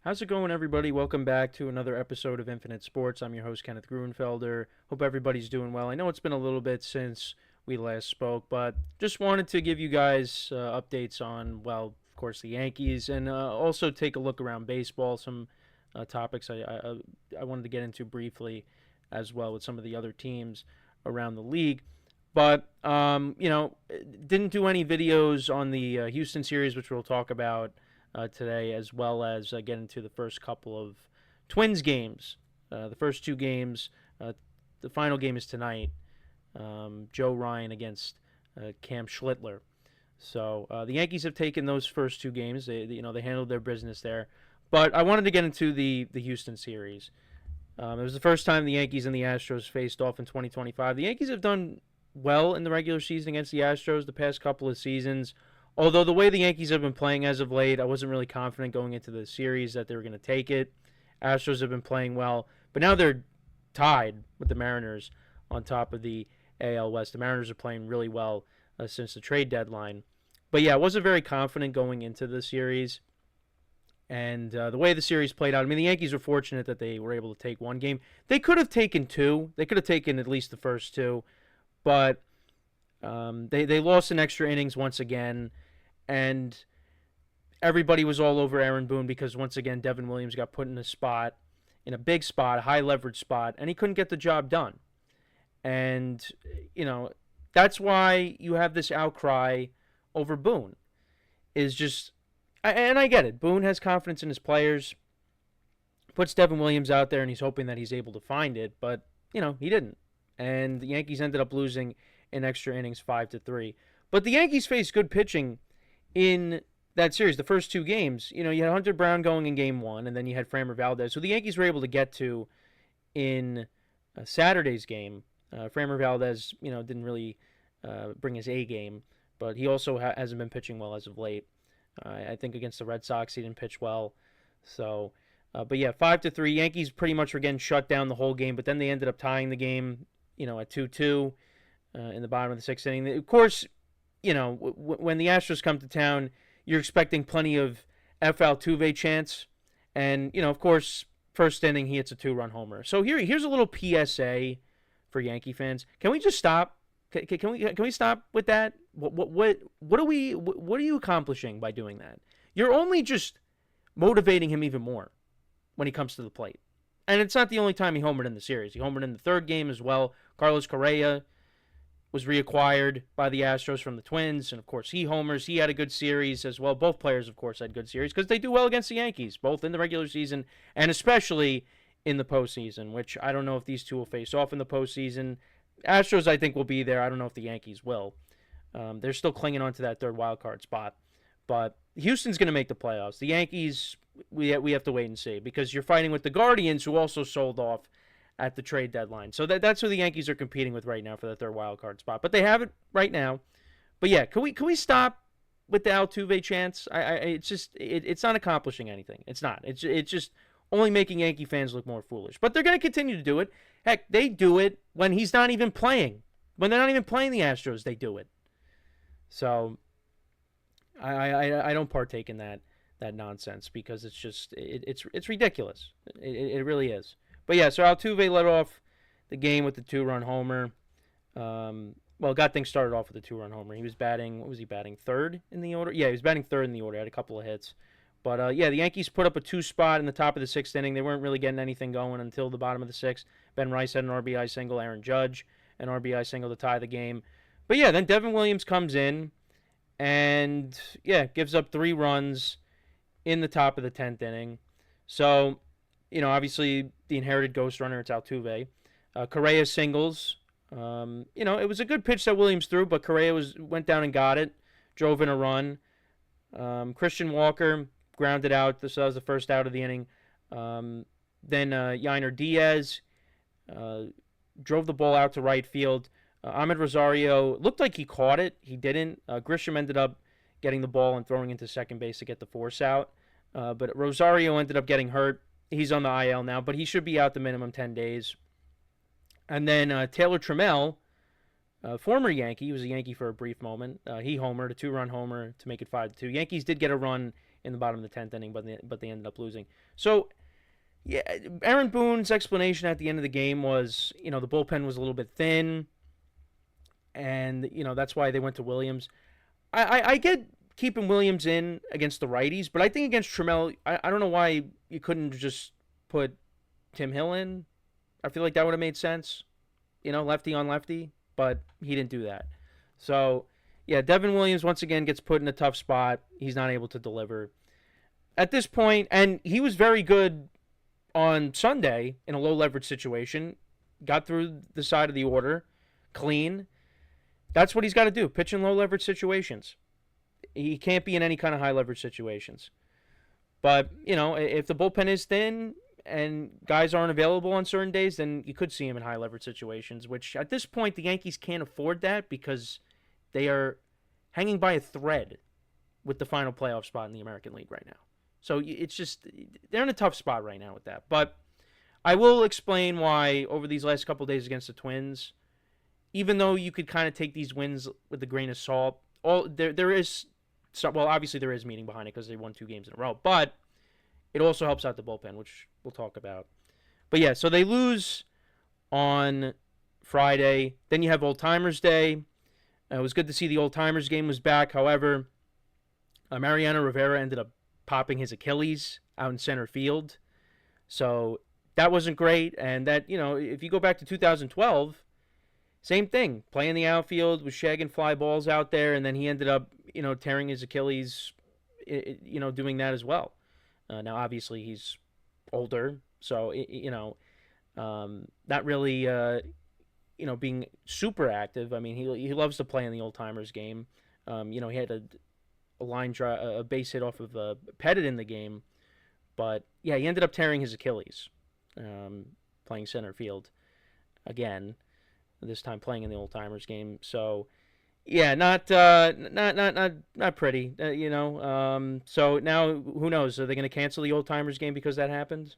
How's it going, everybody? Welcome back to another episode of Infinite Sports. I'm your host, Kenneth Gruenfelder. Hope everybody's doing well. I know it's been a little bit since we last spoke, but just wanted to give you guys updates on, well, of course, the Yankees, and also take a look around baseball. Some topics I wanted to get into briefly as well with some of the other teams around the league. But, didn't do any videos on the Houston series, which we'll talk about today, as well as get into the first couple of Twins games. The first two games, the final game is tonight. Joe Ryan against Cam Schlittler. So the Yankees have taken those first two games. They handled their business there. But I wanted to get into the Houston series. It was the first time the Yankees and the Astros faced off in 2025. The Yankees have done well in the regular season against the Astros the past couple of seasons. Although the way the Yankees have been playing as of late, I wasn't really confident going into the series that they were going to take it. Astros have been playing well, but now they're tied with the Mariners on top of the AL West. The Mariners are playing really well since the trade deadline. But yeah, I wasn't very confident going into the series. And the way the series played out, I mean, the Yankees were fortunate that they were able to take one game. They could have taken two. They could have taken at least the first two. But they lost in extra innings once again. And everybody was all over Aaron Boone because, once again, Devin Williams got put in a big spot, a high leverage spot, and he couldn't get the job done. And, that's why you have this outcry over Boone. Is just, and I get it. Boone has confidence in his players, puts Devin Williams out there, and he's hoping that he's able to find it, but, he didn't. And the Yankees ended up losing in extra innings 5-3. But the Yankees faced good pitching in that series, the first two games. You had Hunter Brown going in game one, and then you had Framber Valdez, who the Yankees were able to get to in Saturday's game. Framber Valdez, didn't really bring his A game, but he also hasn't been pitching well as of late. I think against the Red Sox, he didn't pitch well. So, but yeah, 5-3. Yankees pretty much were getting shut down the whole game, but then they ended up tying the game, at 2-2 in the bottom of the sixth inning. Of course, when the Astros come to town, you're expecting plenty of F. Altuve chants. And, of course, first inning, he hits a two-run homer. So here's a little PSA for Yankee fans. Can we just stop? Can we stop with that? What are you accomplishing by doing that? You're only just motivating him even more when he comes to the plate. And it's not the only time he homered in the series. He homered in the third game as well. Carlos Correa was reacquired by the Astros from the Twins, and of course he homers. He had a good series as well. Both players, of course, had good series because they do well against the Yankees, both in the regular season and especially in the postseason, which I don't know if these two will face off in the postseason. Astros, I think, will be there. I don't know if the Yankees will. They're still clinging on to that third wild card spot. But Houston's going to make the playoffs. The Yankees, we have to wait and see because you're fighting with the Guardians, who also sold off at the trade deadline. So that's who the Yankees are competing with right now for the third wild card spot. But they have it right now. But yeah, can we stop with the Altuve chants? It's not accomplishing anything. It's not. It's just only making Yankee fans look more foolish. But they're going to continue to do it. Heck, they do it when he's not even playing. When they're not even playing the Astros, they do it. So I don't partake in that nonsense because it's just it's ridiculous. It really is. But yeah, so Altuve led off the game with the two-run homer. Got things started off with a two-run homer. He was batting, what was he batting, third in the order? Yeah, he was batting third in the order. He had a couple of hits. But the Yankees put up a two-spot in the top of the sixth inning. They weren't really getting anything going until the bottom of the sixth. Ben Rice had an RBI single, Aaron Judge an RBI single to tie the game. But yeah, then Devin Williams comes in and, gives up 3 runs in the top of the 10th inning. So, obviously the inherited ghost runner, it's Altuve. Correa singles. It was a good pitch that Williams threw, but Correa went down and got it, drove in a run. Christian Walker grounded out. This was the first out of the inning. Then Yainer Diaz drove the ball out to right field. Ahmed Rosario looked like he caught it. He didn't. Grisham ended up getting the ball and throwing into second base to get the force out. But Rosario ended up getting hurt. He's on the IL now, but he should be out the minimum 10 days. And then Taylor Trammell, former Yankee, he was a Yankee for a brief moment. He homered, a 2-run homer to make it 5-2. Yankees did get a run in the bottom of the 10th inning, but they ended up losing. So, yeah, Aaron Boone's explanation at the end of the game was, the bullpen was a little bit thin, and, that's why they went to Williams. I get keeping Williams in against the righties, but I think against Trammell, I don't know why you couldn't just put Tim Hill in. I feel like that would have made sense, lefty on lefty, but he didn't do that. So, yeah, Devin Williams once again gets put in a tough spot. He's not able to deliver. At this point, and he was very good on Sunday in a low leverage situation, got through the side of the order, clean. That's what he's got to do, pitch in low leverage situations. He can't be in any kind of high leverage situations. But, if the bullpen is thin and guys aren't available on certain days, then you could see him in high leverage situations, which at this point the Yankees can't afford that because they are hanging by a thread with the final playoff spot in the American League right now. So it's just, they're in a tough spot right now with that. But I will explain why over these last couple of days against the Twins, even though you could kind of take these wins with a grain of salt, there is, obviously there is meaning behind it because they won 2 games in a row, but it also helps out the bullpen, which we'll talk about. But yeah, so they lose on Friday. Then you have Old Timers Day. It was good to see the Old Timers game was back. However, Mariano Rivera ended up popping his Achilles out in center field. So that wasn't great. And that, if you go back to 2012, same thing. Playing the outfield, was shagging fly balls out there, and then he ended up, tearing his Achilles, doing that as well. Now, obviously, he's older, so, not really, being super active. I mean, he loves to play in the Old Timers game. He had a base hit off of Pettit in the game, but yeah, he ended up tearing his Achilles, playing center field again. This time playing in the Old Timers game. So, yeah, not pretty. So now who knows? Are they going to cancel the Old Timers game because that happened?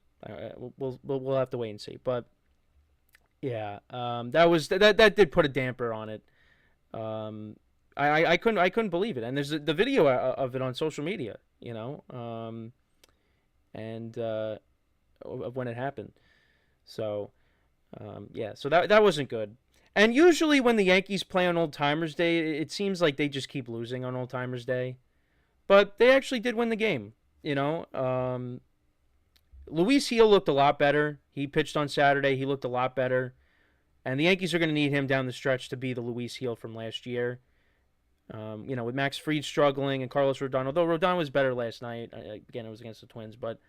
We'll have to wait and see. But yeah, that did put a damper on it. I couldn't believe it. And there's the video of it on social media. And of when it happened. So yeah, so that wasn't good. And usually when the Yankees play on Old Timers Day, it seems like they just keep losing on Old Timers Day. But they actually did win the game, Luis Gil looked a lot better. He pitched on Saturday. He looked a lot better. And the Yankees are going to need him down the stretch to be the Luis Gil from last year. With Max Fried struggling and Carlos Rodon. Although Rodon was better last night. Again, it was against the Twins. But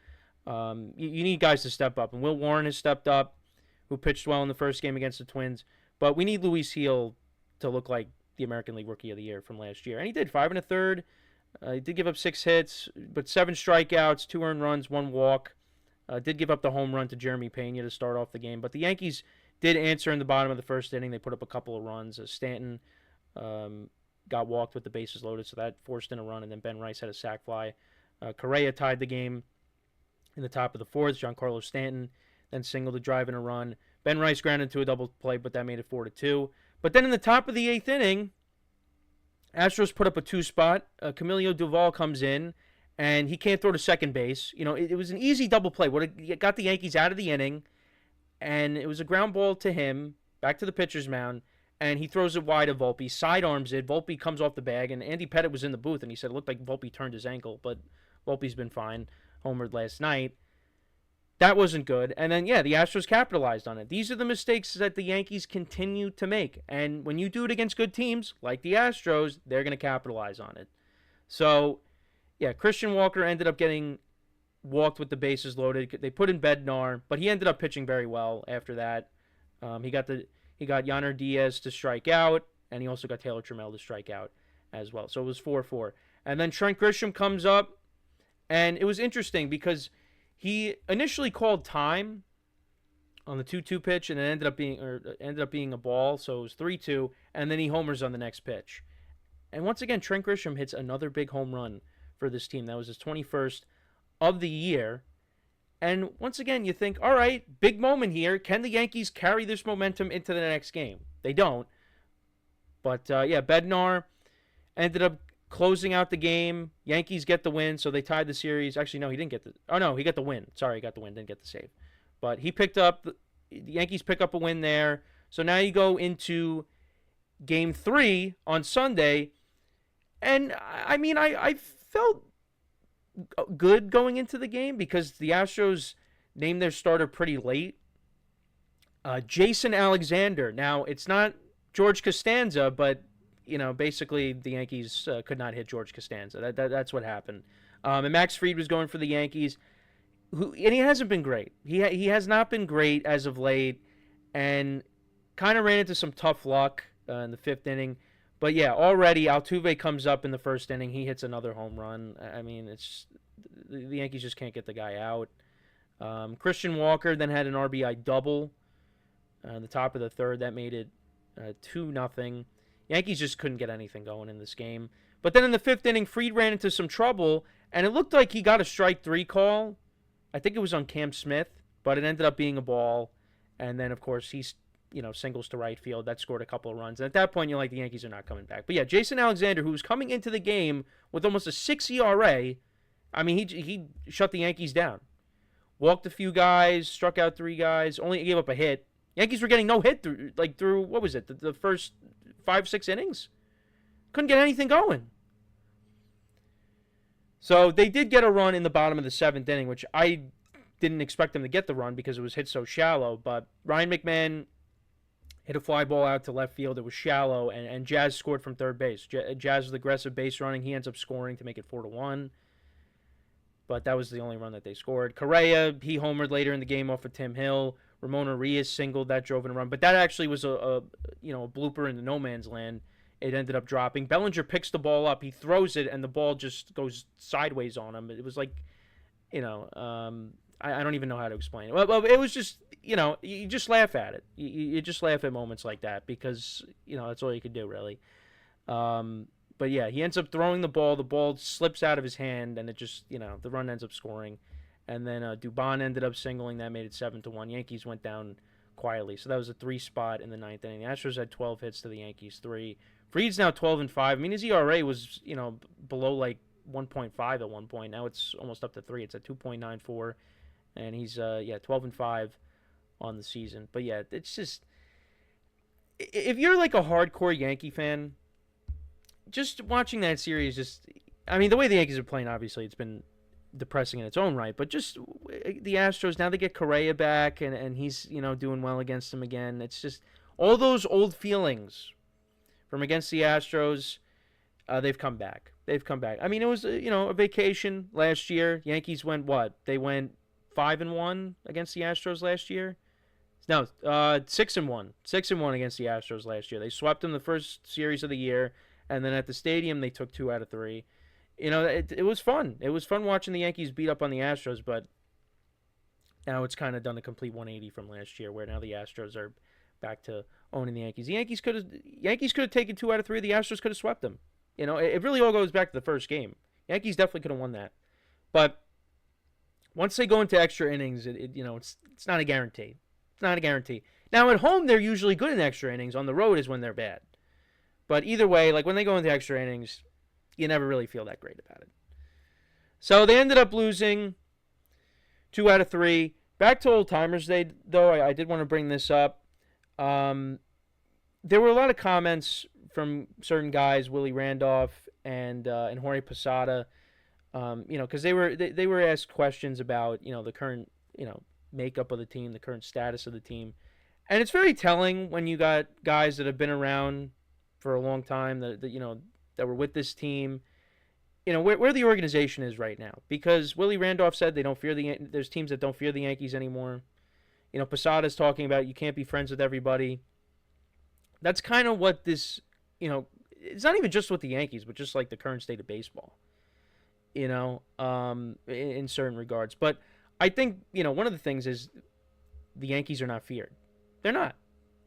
you need guys to step up. And Will Warren has stepped up, who pitched well in the first game against the Twins. But we need Luis Gil to look like the American League Rookie of the Year from last year. And he did, 5 1/3. He did give up 6 hits, but 7 strikeouts, 2 earned runs, 1 walk. Did give up the home run to Jeremy Pena to start off the game. But the Yankees did answer in the bottom of the first inning. They put up a couple of runs. Stanton got walked with the bases loaded, so that forced in a run. And then Ben Rice had a sac fly. Correa tied the game in the top of the 4th. Giancarlo Stanton then singled to drive in a run. Ben Rice grounded into a double play, but that made it 4-2. But then in the top of the 8th inning, Astros put up a 2-spot. Camilo Doval comes in, and he can't throw to second base. It was an easy double play. It got the Yankees out of the inning, and it was a ground ball to him, back to the pitcher's mound, and he throws it wide of Volpe, sidearms it. Volpe comes off the bag, and Andy Pettit was in the booth, and he said it looked like Volpe turned his ankle, but Volpe's been fine. Homered last night. That wasn't good. And then, yeah, the Astros capitalized on it. These are the mistakes that the Yankees continue to make. And when you do it against good teams, like the Astros, they're going to capitalize on it. So, yeah, Christian Walker ended up getting walked with the bases loaded. They put in Bednar, but he ended up pitching very well after that. He got Yainer Diaz to strike out, and he also got Taylor Trammell to strike out as well. So it was 4-4. And then Trent Grisham comes up, and it was interesting because he initially called time on the 2-2 pitch, and it ended up being a ball, so it was 3-2, and then he homers on the next pitch. And once again, Trent Grisham hits another big home run for this team. That was his 21st of the year. And once again, you think, all right, big moment here. Can the Yankees carry this momentum into the next game? They don't. But, yeah, Bednar ended up closing out the game. Yankees get the win, so they tied the series. Actually, no, he didn't get the. Oh no, he got the win. Sorry, he got the win, didn't get the save. But he picked up. The Yankees pick up a win there. So now you go into Game 3 on Sunday, and I mean, I felt good going into the game because the Astros named their starter pretty late. Jason Alexander. Now, it's not George Costanza, but, basically the Yankees could not hit George Costanza. That's what happened. And Max Fried was going for the Yankees, and he hasn't been great. He has not been great as of late, and kind of ran into some tough luck in the 5th inning. But yeah, already Altuve comes up in the 1st inning. He hits another home run. I mean, it's the Yankees just can't get the guy out. Christian Walker then had an RBI double in the top of the 3rd. That made it 2-0. Yankees just couldn't get anything going in this game. But then in the 5th inning, Fried ran into some trouble, and it looked like he got a strike 3 call. I think it was on Cam Smith, but it ended up being a ball. And then, of course, he's singles to right field. That scored a couple of runs. And at that point, you're like, the Yankees are not coming back. But yeah, Jason Alexander, who was coming into the game with almost a 6 ERA, I mean, he shut the Yankees down. Walked a few guys, struck out 3 guys, only gave up a hit. Yankees were getting no hit through what was it, the first 5-6 innings? Couldn't get anything going. So they did get a run in the bottom of the 7th inning, which I didn't expect them to get the run because it was hit so shallow. But Ryan McMahon hit a fly ball out to left field. It was shallow, and Jazz scored from third base. Jazz with aggressive base running. He ends up scoring to make it 4-1. But that was the only run that they scored. Correa, he homered later in the game off of Tim Hill. Ramon Arias singled. That drove in a run. But that actually was a blooper in the no man's land. It ended up dropping. Bellinger picks the ball up. He throws it, and the ball just goes sideways on him. It was like, I don't even know how to explain it. Well, it was just, you just laugh at it. You just laugh at moments like that because, that's all you could do, really. But yeah, he ends up throwing the ball. The ball slips out of his hand, and it just, the run ends up scoring. And then Dubon ended up singling. That made it 7-1. Yankees went down quietly. So that was a 3 spot in the 9th inning. The Astros had 12 hits to the Yankees 3. Fried's now 12-5. I mean, his ERA was, below like 1.5 at one point. Now it's almost up to 3. It's at 2.94. And he's 12-5 on the season. But yeah, it's just, if you're like a hardcore Yankee fan, just watching that series, the way the Yankees are playing, obviously, it's been depressing in its own right. But just the Astros, now they get Correa back, and he's, doing well against them again. It's just all those old feelings from against the Astros, they've come back. I mean, it was, a vacation last year. Yankees went what? They went 5-1 against the Astros last year. No, 6-1. 6-1 against the Astros last year. They swept them the first series of the year, and then at the stadium they took 2 out of 3. It was fun. It was fun watching the Yankees beat up on the Astros, but now it's kind of done a complete 180 from last year, where now the Astros are back to owning the Yankees. The Yankees could have taken 2 out of 3. The Astros could have swept them. It really all goes back to the first game. Yankees definitely could have won that, but once they go into extra innings, it's not a guarantee. It's not a guarantee. Now at home they're usually good in extra innings. On the road is when they're bad. But either way, like when they go into extra innings, you never really feel that great about it. So they ended up losing 2 out of 3. Back to Old Timers Day, though, I did want to bring this up. There were a lot of comments from certain guys, Willie Randolph and Jorge Posada, because they were asked questions about the current makeup of the team, the current status of the team, and it's very telling when you got guys that have been around for a long time that were with this team, where the organization is right now. Because Willie Randolph said there's teams that don't fear the Yankees anymore. Posada's talking about you can't be friends with everybody. That's kind of what this, it's not even just with the Yankees, but just like the current state of baseball, in certain regards. But I think, one of the things is the Yankees are not feared. They're not.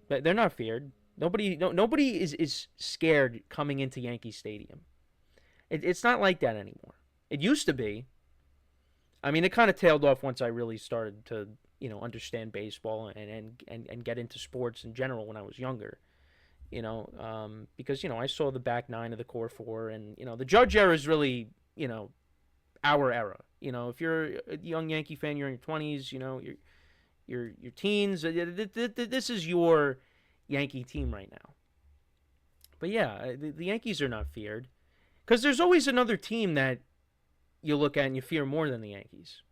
They're not feared. Nobody is scared coming into Yankee Stadium. It's not like that anymore. It used to be. I mean, it kind of tailed off once I really started to, understand baseball and get into sports in general when I was younger. Because, I saw the back nine of the core four, and, the Judge era is really, our era. If you're a young Yankee fan, you're in your 20s, your teens. This is your Yankee team right now. But yeah, the Yankees are not feared because there's always another team that you look at and you fear more than the Yankees.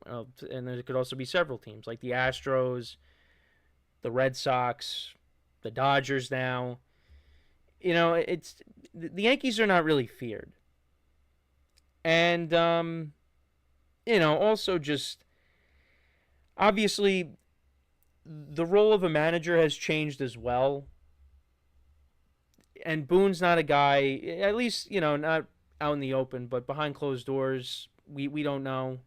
And there could also be several teams like the Astros, the Red Sox, the Dodgers now. It's the Yankees are not really feared. And also just obviously the role of a manager has changed as well. And Boone's not a guy, at least, not out in the open, but behind closed doors, we don't know.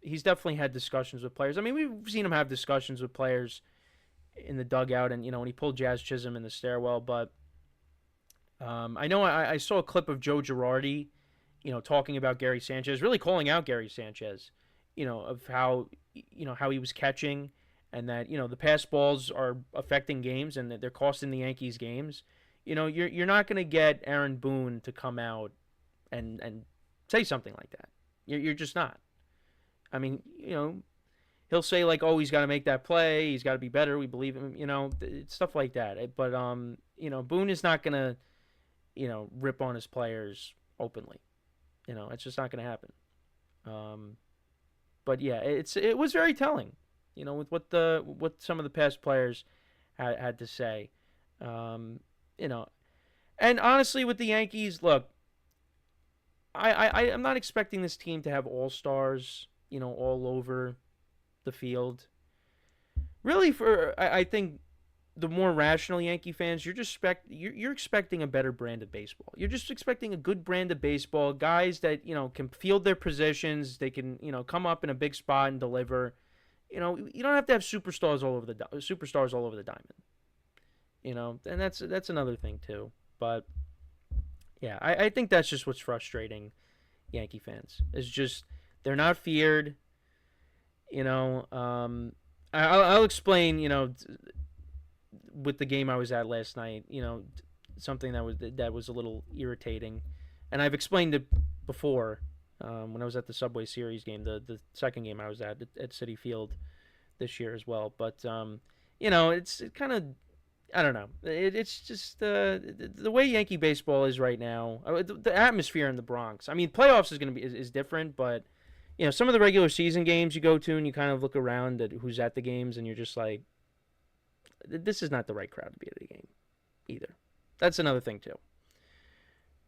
He's definitely had discussions with players. I mean, we've seen him have discussions with players in the dugout and, when he pulled Jazz Chisholm in the stairwell. But I know I saw a clip of Joe Girardi, talking about Gary Sanchez, really calling out Gary Sanchez, of how he was catching and that, the pass balls are affecting games and that they're costing the Yankees games. You're not going to get Aaron Boone to come out and say something like that. You're just not. I mean, he'll say like, "Oh, he's got to make that play. He's got to be better. We believe him." Stuff like that. But Boone is not going to, rip on his players openly. It's just not going to happen. But yeah, it was very telling. With what some of the past players had to say. And honestly, with the Yankees, look, I'm not expecting this team to have all-stars, all over the field. Really, I think the more rational Yankee fans, you're expecting a better brand of baseball. You're just expecting a good brand of baseball, guys that can field their positions, they can come up in a big spot and deliver. You don't have to have superstars all over the diamond. And that's another thing too. But yeah, I think that's just what's frustrating Yankee fans. Is just they're not feared. I'll explain. With the game I was at last night, something that was a little irritating, and I've explained it before when I was at the Subway Series game, the second game I was at Citi Field this year as well. But it's kind of, I don't know. It's just the way Yankee baseball is right now. The atmosphere in the Bronx. I mean, playoffs is different, but some of the regular season games you go to and you kind of look around at who's at the games and you're just like, this is not the right crowd to be at the game either. That's another thing too.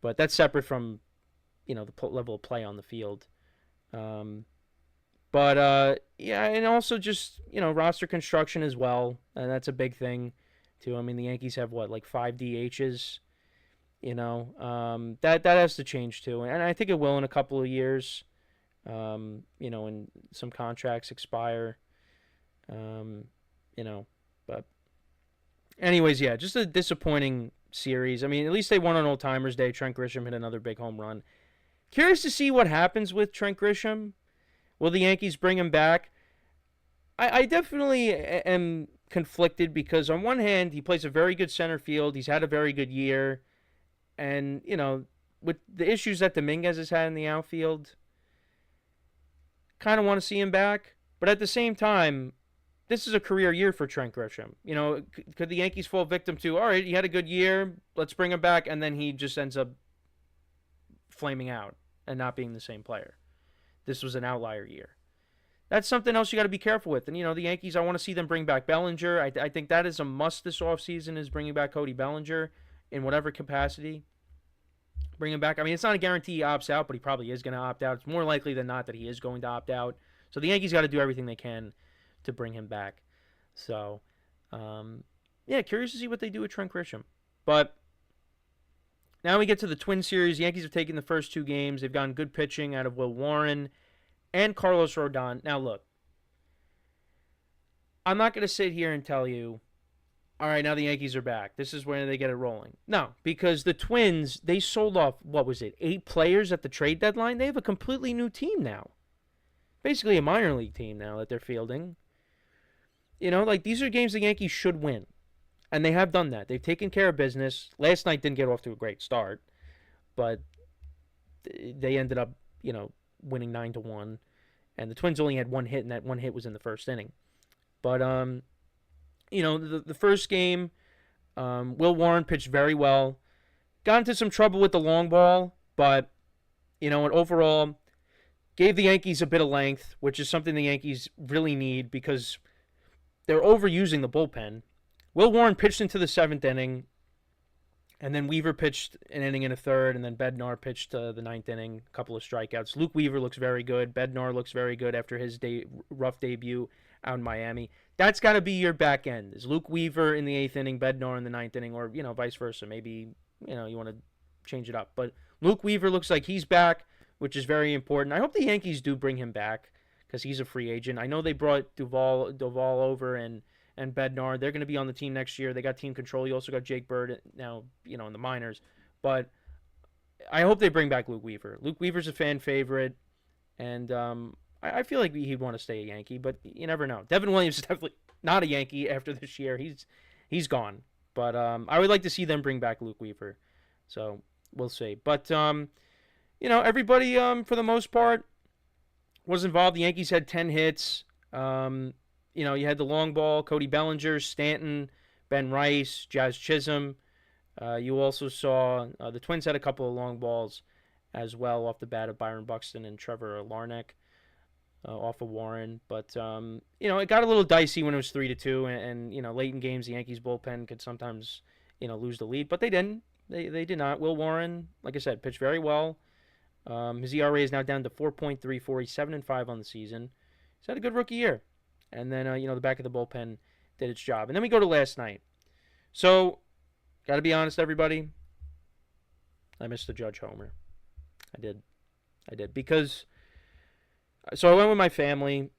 But that's separate from the level of play on the field. But yeah, and also just roster construction as well, and that's a big thing too. I mean, the Yankees have like 5 DHs. That has to change too, and I think it will in a couple of years. And some contracts expire. But anyways, yeah, just a disappointing series. I mean, at least they won on Old Timers Day. Trent Grisham hit another big home run. Curious to see what happens with Trent Grisham. Will the Yankees bring him back? I definitely am conflicted because on one hand, he plays a very good center field. He's had a very good year. And, with the issues that Dominguez has had in the outfield, kind of want to see him back. But at the same time, this is a career year for Trent Grisham. Could the Yankees fall victim to, all right, he had a good year, let's bring him back, and then he just ends up flaming out and not being the same player. This was an outlier year. That's something else you got to be careful with. And, the Yankees, I want to see them bring back Bellinger. I think that is a must this offseason is bringing back Cody Bellinger in whatever capacity. Bring him back. I mean, it's not a guarantee he opts out, but he probably is going to opt out. It's more likely than not that he is going to opt out. So the Yankees got to do everything they can to bring him back. So, yeah, curious to see what they do with Trent Grisham. But now we get to the Twin Series. The Yankees have taken the first 2 games. They've gotten good pitching out of Will Warren and Carlos Rodon. Now, look, I'm not going to sit here and tell you, all right, now the Yankees are back. This is when they get it rolling. No, because the Twins, they sold off, 8 players at the trade deadline? They have a completely new team now. Basically a minor league team now that they're fielding. These are games the Yankees should win. And they have done that. They've taken care of business. Last night didn't get off to a great start, but they ended up, winning 9-1. And the Twins only had one hit, and that one hit was in the first inning. But the first game, Will Warren pitched very well. Got into some trouble with the long ball, but and overall gave the Yankees a bit of length, which is something the Yankees really need because they're overusing the bullpen. Will Warren pitched into the seventh inning, and then Weaver pitched an inning and a third, and then Bednar pitched the ninth inning, a couple of strikeouts. Luke Weaver looks very good. Bednar looks very good after his rough debut out in Miami. That's got to be your back end. Is Luke Weaver in the eighth inning, Bednar in the ninth inning, or vice versa. Maybe you want to change it up. But Luke Weaver looks like he's back, which is very important. I hope the Yankees do bring him back because he's a free agent. I know they brought Duvall over and Bednar. They're going to be on the team next year. They got team control. You also got Jake Bird now, in the minors. But I hope they bring back Luke Weaver. Luke Weaver's a fan favorite, and I feel like he'd want to stay a Yankee, but you never know. Devin Williams is definitely not a Yankee after this year. He's gone. But I would like to see them bring back Luke Weaver. So we'll see. But everybody for the most part was involved. The Yankees had 10 hits. You had the long ball, Cody Bellinger, Stanton, Ben Rice, Jazz Chisholm. You also saw the Twins had a couple of long balls as well off the bat of Byron Buxton and Trevor Larnach off of Warren. But, it got a little dicey when it was 3-2. And late in games, the Yankees bullpen could sometimes, lose the lead. But they didn't. They did not. Will Warren, like I said, pitched very well. His ERA is now down to 4.34. He's 7-5 on the season. He's had a good rookie year. And then, the back of the bullpen did its job. And then we go to last night. So, got to be honest, everybody. I missed the Judge homer. I did. Because, so I went with my family.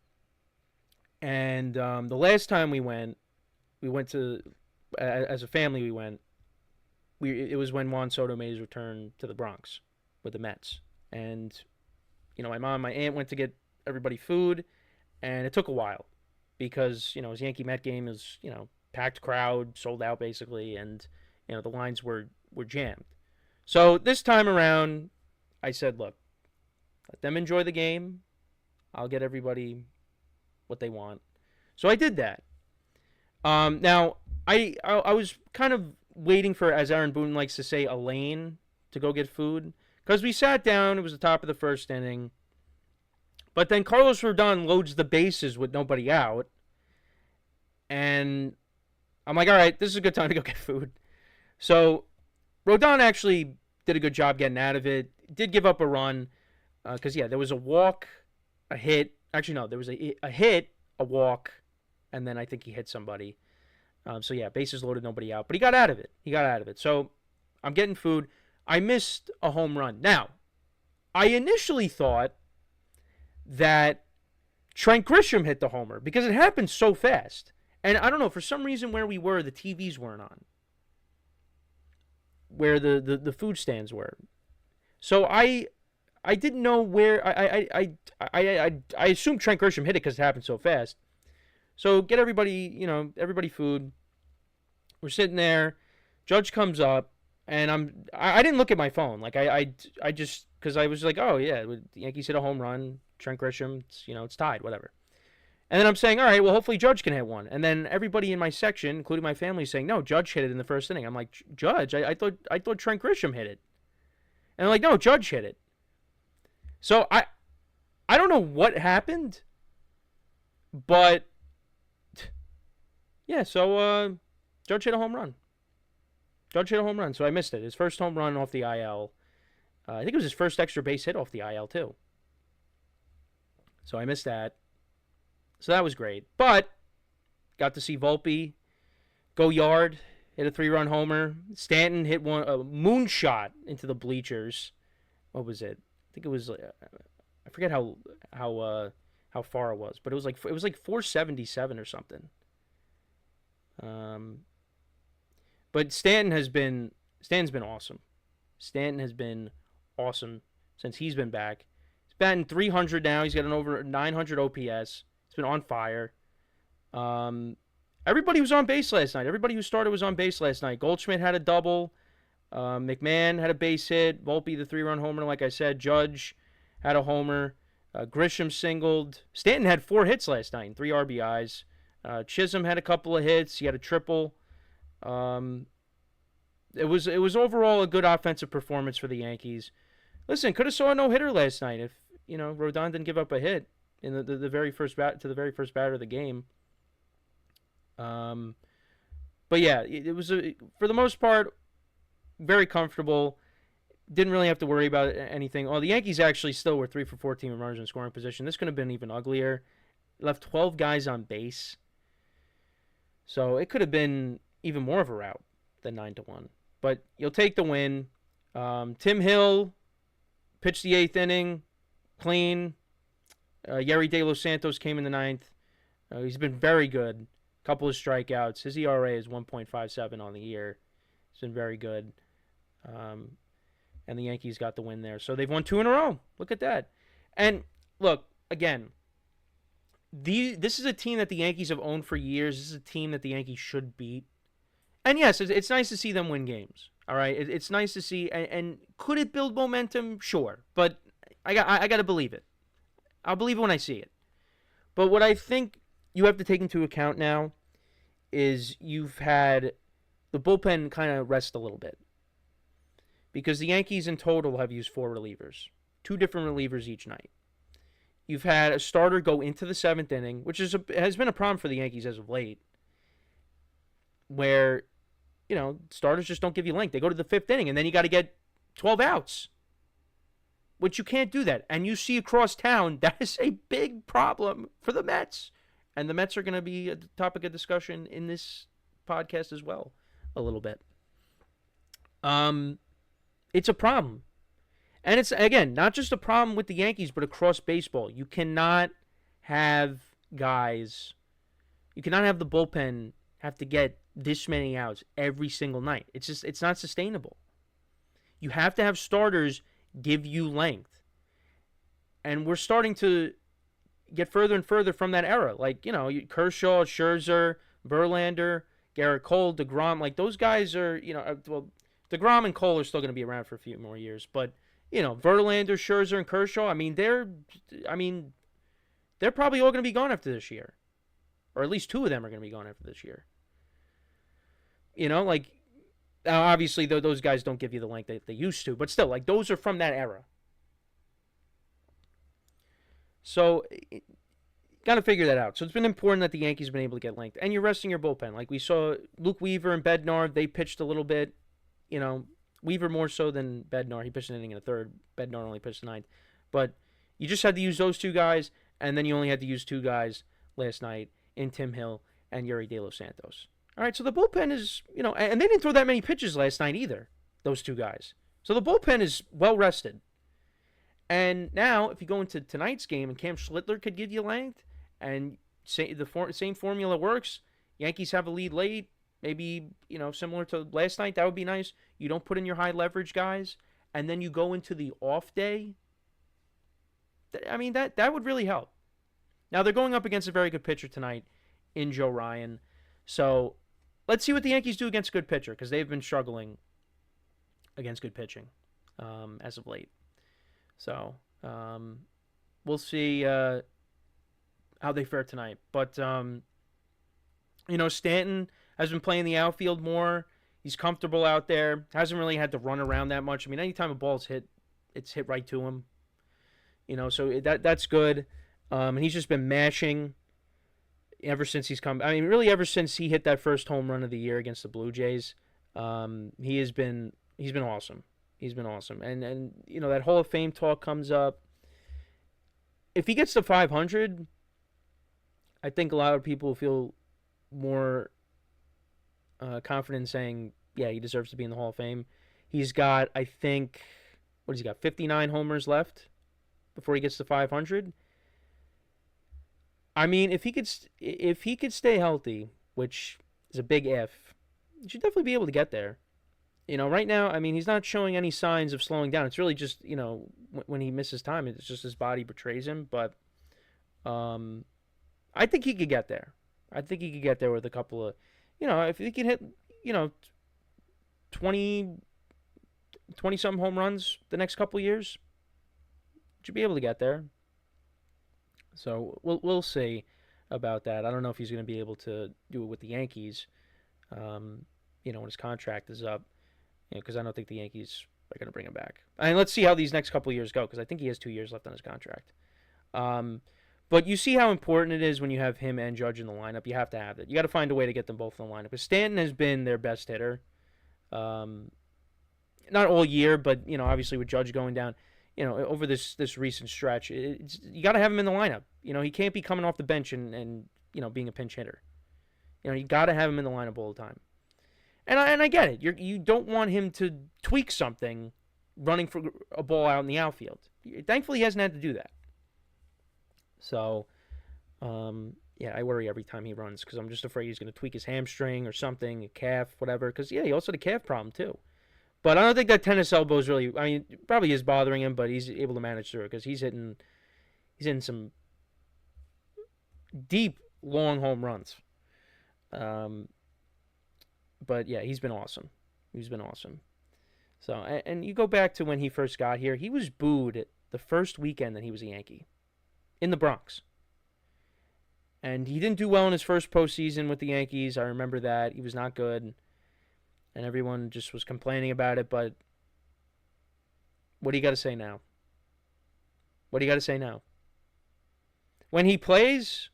And the last time we went to, as a family we went, it was when Juan Soto made his return to the Bronx with the Mets. And, my mom and my aunt went to get everybody food. And it took a while. Because, his Yankee-Met game is, packed crowd, sold out basically, and, the lines were jammed. So this time around, I said, look, let them enjoy the game. I'll get everybody what they want. So I did that. Now, I was kind of waiting for, as Aaron Boone likes to say, a lane to go get food. Because we sat down, it was the top of the first inning. But then Carlos Rodon loads the bases with nobody out. And I'm like, all right, this is a good time to go get food. So Rodon actually did a good job getting out of it. Did give up a run. Because, there was a walk, a hit. Actually, no, there was a hit, a walk, and then I think he hit somebody. Bases loaded, nobody out. But he got out of it. So I'm getting food. I missed a home run. Now, I initially thought that Trent Grisham hit the homer because it happened so fast. And I don't know, for some reason where we were, the TVs weren't on. Where the food stands were. So I didn't know where I assumed Trent Grisham hit it because it happened so fast. So get everybody, everybody food. We're sitting there. Judge comes up, and I didn't look at my phone. Like I just, because I was like, oh yeah, the Yankees hit a home run. Trent Grisham, it's tied, whatever. And then I'm saying, all right, well, hopefully Judge can hit one. And then everybody in my section, including my family, is saying, no, Judge hit it in the first inning. I'm like, Judge? I thought Trent Grisham hit it. And they're like, no, Judge hit it. So I don't know what happened, but yeah, so Judge hit a home run. So I missed it. His first home run off the IL. I think it was his first extra base hit off the IL, too. So I missed that. So that was great. But got to see Volpe go yard, hit a 3-run homer. Stanton hit a moonshot into the bleachers. What was it? I think it was, I forget how far it was, but it was like 477 or something. But Stanton's been awesome. Stanton has been awesome since he's been back. He's batting 300 now. He's got an over 900 OPS. He's been on fire. And Everybody was on base last night. Everybody who started was on base last night. Goldschmidt had a double. McMahon had a base hit. Volpe, the 3-run homer, like I said. Judge had a homer. Grisham singled. Stanton had 4 hits last night and 3 RBIs. Chisholm had a couple of hits. He had a triple. Um, it was overall a good offensive performance for the Yankees. Listen, could have saw a no-hitter last night if Rodon didn't give up a hit in the very first bat to the very first batter of the game. But yeah, it was for the most part very comfortable. Didn't really have to worry about anything. The Yankees actually still were 3 for 14 runners in scoring position. This could have been even uglier. Left 12 guys on base, so it could have been even more of a rout than 9-1. But you'll take the win. Tim Hill pitched the 8th inning, clean. Yerry De Los Santos came in the 9th. He's been very good. Couple of strikeouts. His ERA is 1.57 on the year. It's been very good. And the Yankees got the win there. So they've won 2 in a row. Look at that. And look, again, this is a team that the Yankees have owned for years. This is a team that the Yankees should beat. And yes, it's nice to see them win games. All right, it's nice to see. And could it build momentum? Sure, but I got to believe it. I'll believe it when I see it. But what I think you have to take into account now is you've had the bullpen kind of rest a little bit. Because the Yankees in total have used 4 relievers. 2 different relievers each night. You've had a starter go into the 7th inning, which has been a problem for the Yankees as of late, where, starters just don't give you length. They go to the 5th inning, and then you got to get 12 outs, which you can't do that. And you see across town, that is a big problem for the Mets. And the Mets are going to be a topic of discussion in this podcast as well, a little bit. It's a problem. And it's, again, not just a problem with the Yankees, but across baseball. You cannot have guys, you cannot have the bullpen have to get this many outs every single night. It's not sustainable. You have to have starters give you length. And we're starting to get further and further from that era. Like, Kershaw, Scherzer, Verlander, Garrett Cole, DeGrom, like those guys are, DeGrom and Cole are still going to be around for a few more years, but Verlander, Scherzer, and Kershaw, they're probably all going to be gone after this year, or at least 2 of them are going to be gone after this year. Obviously those guys don't give you the length that they used to, but still, like those are from that era. So, got to figure that out. So it's been important that the Yankees have been able to get length, and you're resting your bullpen. Like we saw, Luke Weaver and Bednar, they pitched a little bit. Weaver more so than Bednar. He pitched an inning in the 3rd. Bednar only pitched the 9th. But you just had to use those 2 guys, and then you only had to use 2 guys last night in Tim Hill and Yerry De Los Santos. All right, so the bullpen is, and they didn't throw that many pitches last night either, those 2 guys. So the bullpen is well rested. And now, if you go into tonight's game and Cam Schlittler could give you length, and the same formula works, Yankees have a lead late, maybe, similar to last night, that would be nice. You don't put in your high leverage guys, and then you go into the off day. That would really help. Now, they're going up against a very good pitcher tonight in Joe Ryan. So, let's see what the Yankees do against a good pitcher, because they've been struggling against good pitching as of late. So, we'll see how they fare tonight. But, Stanton has been playing the outfield more. He's comfortable out there. Hasn't really had to run around that much. Anytime a ball's hit, it's hit right to him. So that's good. And he's just been mashing ever since he's come. Really ever since he hit that first home run of the year against the Blue Jays. He's been awesome. He's been awesome. And that Hall of Fame talk comes up. If he gets to 500, I think a lot of people feel more confident in saying, yeah, he deserves to be in the Hall of Fame. He's got, I think, 59 homers left before he gets to 500. If he could stay healthy, which is a big if, he should definitely be able to get there. Right now, he's not showing any signs of slowing down. It's really just, when he misses time, it's just his body betrays him. But I think he could get there. I think he could get there with a couple of, if he can hit, you know, 20, 20 something home runs the next couple of years, should be able to get there. So we'll see about that. I don't know if he's going to be able to do it with the Yankees, when his contract is up, because I don't think the Yankees are going to bring him back. And let's see how these next couple of years go, because I think he has 2 years left on his contract. But you see how important it is when you have him and Judge in the lineup. You have to have it. You got to find a way to get them both in the lineup. Because Stanton has been their best hitter. Not all year, but obviously with Judge going down, over this recent stretch, you got to have him in the lineup. He can't be coming off the bench and being a pinch hitter. You got to have him in the lineup all the time. And I get it. You don't want him to tweak something running for a ball out in the outfield. Thankfully, he hasn't had to do that. So, I worry every time he runs because I'm just afraid he's going to tweak his hamstring or something, a calf, whatever. Because, he also had a calf problem, too. But I don't think that tennis elbow is really, probably is bothering him, but he's able to manage through it because he's hitting some deep, long home runs. But, yeah, he's been awesome. So, and you go back to when he first got here, he was booed the first weekend that he was a Yankee in the Bronx. And he didn't do well in his first postseason with the Yankees. I remember that. He was not good. And everyone just was complaining about it. But what do you got to say now? When he plays,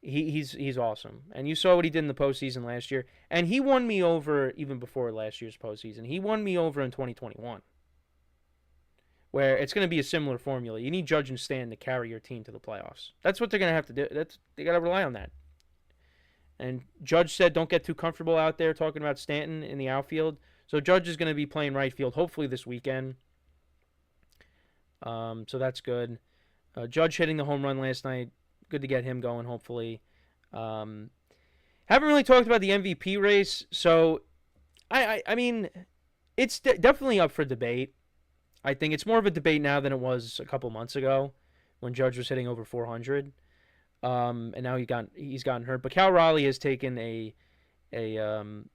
he's awesome. And you saw what he did in the postseason last year. And he won me over even before last year's postseason. He won me over in 2021. Where it's going to be a similar formula. You need Judge and Stanton to carry your team to the playoffs. That's what they're going to have to do. They got to rely on that. And Judge said don't get too comfortable out there talking about Stanton in the outfield. So Judge is going to be playing right field hopefully this weekend. So that's good. Judge hitting the home run last night. Good to get him going hopefully. Haven't really talked about the MVP race. So, I mean, it's definitely up for debate. I think it's more of a debate now than it was a couple months ago when Judge was hitting over 400. And now he's gotten hurt. But Cal Raleigh has taken a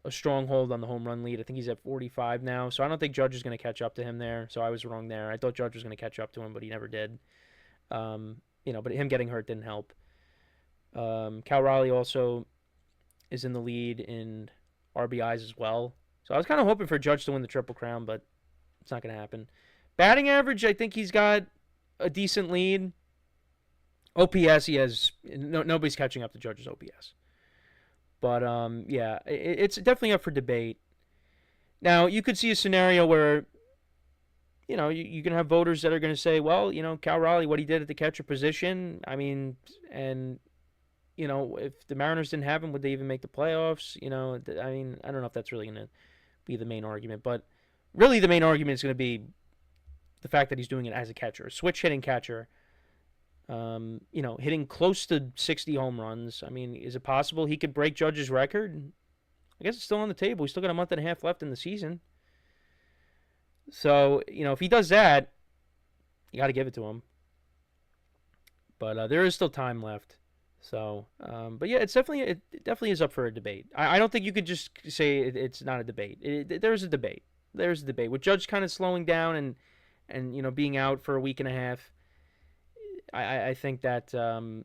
stronghold on the home run lead. I think he's at 45 now. So I don't think Judge is going to catch up to him there. So I was wrong there. I thought Judge was going to catch up to him, but he never did. But him getting hurt didn't help. Cal Raleigh also is in the lead in RBIs as well. So I was kind of hoping for Judge to win the Triple Crown, but it's not going to happen. Batting average, I think he's got a decent lead. OPS, he has nobody's catching up to Judge's OPS. But it's definitely up for debate. Now you could see a scenario where, you can have voters that are going to say, well, Cal Raleigh, what he did at the catcher position. I mean, and if the Mariners didn't have him, would they even make the playoffs? I don't know if that's really going to be the main argument, but really the main argument is going to be the fact that he's doing it as a catcher, a switch hitting catcher. Hitting close to 60 home runs. I mean, is it possible he could break Judge's record? I guess it's still on the table. He's still got a month and a half left in the season. So, if he does that, you got to give it to him. But there is still time left. So, but yeah, it definitely is up for a debate. I don't think you could just say it's not a debate. There's a debate. There's a debate. With Judge kind of slowing down and being out for a week and a half, I think that there's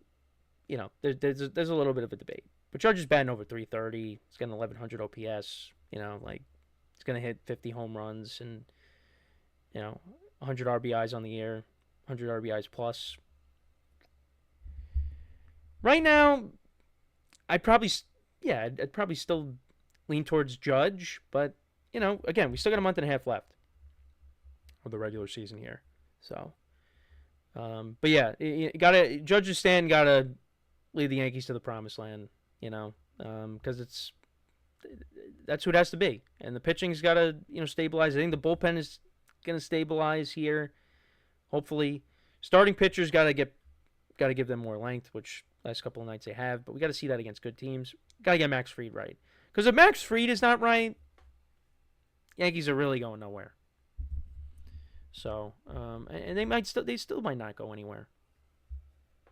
a little bit of a debate. But Judge is batting over 330. He's got an 1100 OPS. He's going to hit 50 home runs and 100 RBIs on the year, 100 RBIs plus. Right now, I'd probably still lean towards Judge, but again, we still got a month and a half left of the regular season here, so. But yeah, Judge and Stan gotta lead the Yankees to the promised land, because that's who it has to be, and the pitching's gotta stabilize. I think the bullpen is gonna stabilize here, hopefully. Starting pitchers gotta give them more length, which last couple of nights they have, but we gotta see that against good teams. Gotta get Max Fried right, because if Max Fried is not right, Yankees are really going nowhere. So, and they still might not go anywhere.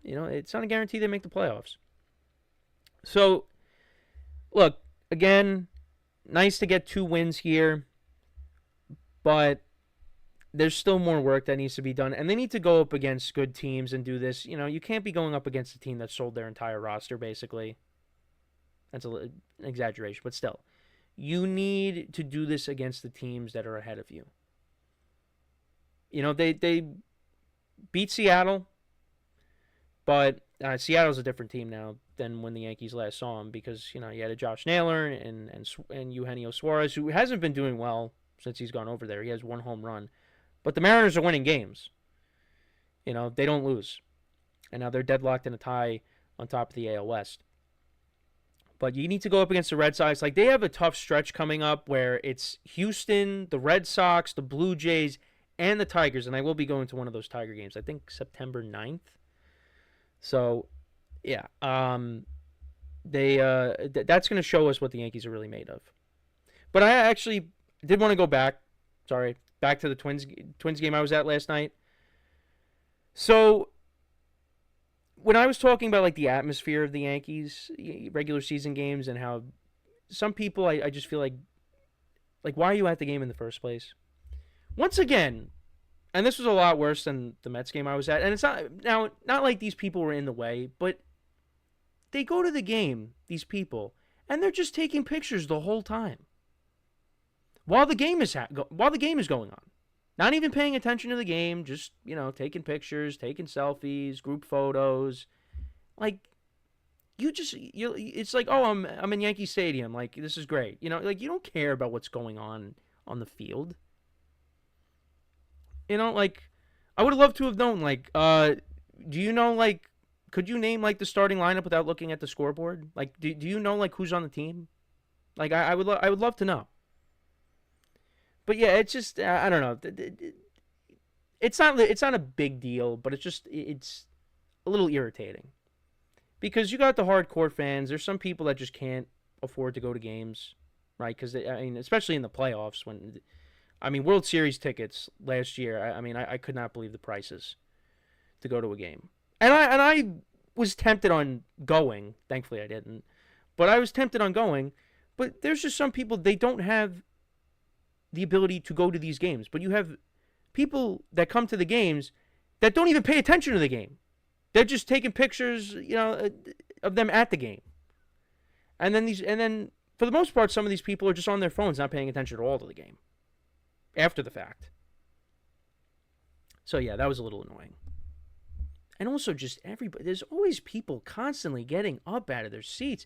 It's not a guarantee they make the playoffs. So, look, again, nice to get 2 wins here, but there's still more work that needs to be done, and they need to go up against good teams and do this. You can't be going up against a team that sold their entire roster, basically. That's an exaggeration, but still. You need to do this against the teams that are ahead of you. They beat Seattle, but Seattle's a different team now than when the Yankees last saw them because, you had a Josh Naylor and Eugenio Suarez, who hasn't been doing well since he's gone over there. He has 1 home run. But the Mariners are winning games. They don't lose. And now they're deadlocked in a tie on top of the AL West. But you need to go up against the Red Sox. Like, they have a tough stretch coming up where it's Houston, the Red Sox, the Blue Jays, and the Tigers. And I will be going to one of those Tiger games, I think September 9th. So, yeah. That's going to show us what the Yankees are really made of. But I actually did want to go back. Sorry. Back to the Twins game I was at last night. So, when I was talking about, like, the atmosphere of the Yankees, regular season games, and how some people, I just feel like, why are you at the game in the first place? Once again, and this was a lot worse than the Mets game I was at, and it's not like these people were in the way, but they go to the game, these people, and they're just taking pictures the whole time. While the game is going on. Not even paying attention to the game, just, taking pictures, taking selfies, group photos. Like, it's like, oh, I'm in Yankee Stadium. Like, this is great. You don't care about what's going on the field. Like, I would have loved to have known, like, do you know, like, could you name, like, the starting lineup without looking at the scoreboard? Like, do you know, like, who's on the team? Like, I would love to know. But yeah, it's just, I don't know. It's not a big deal, but it's a little irritating. Because you got the hardcore fans. There's some people that just can't afford to go to games, right? Because, especially in the playoffs World Series tickets last year, I could not believe the prices to go to a game. And I was tempted on going. Thankfully, I didn't. But I was tempted on going. But there's just some people, they don't have the ability to go to these games. But you have people that come to the games that don't even pay attention to the game. They're just taking pictures, of them at the game. And then for the most part, some of these people are just on their phones, not paying attention at all to the game after the fact. So yeah, that was a little annoying. And also just everybody, there's always people constantly getting up out of their seats.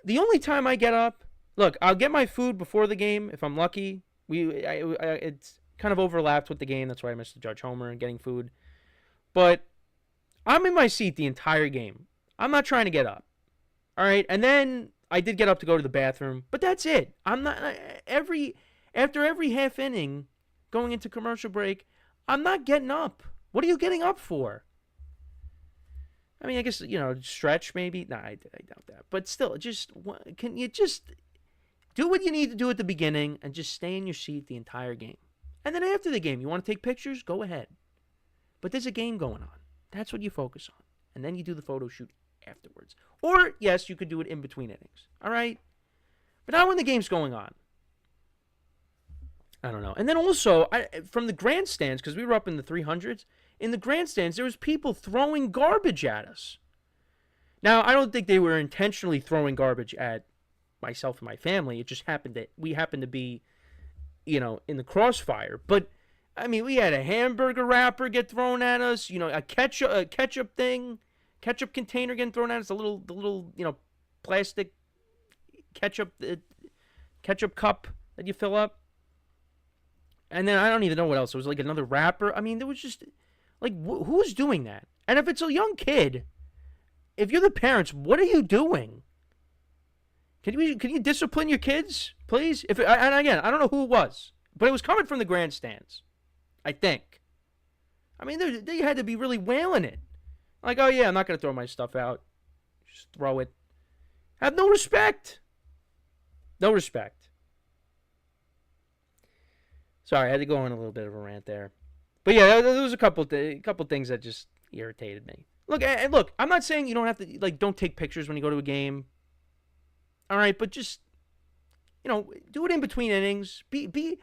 The only time I get up, look, I'll get my food before the game if I'm lucky. It's kind of overlapped with the game. That's why I missed the Judge Homer and getting food. But I'm in my seat the entire game. I'm not trying to get up. All right? And then I did get up to go to the bathroom, but that's it. I'm not after every half inning going into commercial break, I'm not getting up. What are you getting up for? I guess, stretch maybe. Nah, I doubt that. But still, can you just do what you need to do at the beginning and just stay in your seat the entire game? And then after the game, you want to take pictures? Go ahead. But there's a game going on. That's what you focus on. And then you do the photo shoot afterwards. Or, yes, you could do it in between innings. All right? But not when the game's going on. I don't know. And then also, from the grandstands, because we were up in the 300s, in the grandstands, there was people throwing garbage at us. Now, I don't think they were intentionally throwing garbage at myself and my family. It just happened that we happened to be, in the crossfire. But, we had a hamburger wrapper get thrown at us, a ketchup container getting thrown at us, the little plastic ketchup cup that you fill up. And then I don't even know what else. It was like another wrapper. There was just, like, who's doing that? And if it's a young kid, if you're the parents, what are you doing? Can you discipline your kids, please? And again, I don't know who it was, but it was coming from the grandstands, I think. They had to be really wailing it. Like, oh yeah, I'm not going to throw my stuff out. Just throw it. Have no respect. No respect. Sorry, I had to go on a little bit of a rant there. But yeah, there was a couple things that just irritated me. Look, I'm not saying you don't have to, like, don't take pictures when you go to a game. All right, but just, do it in between innings. Be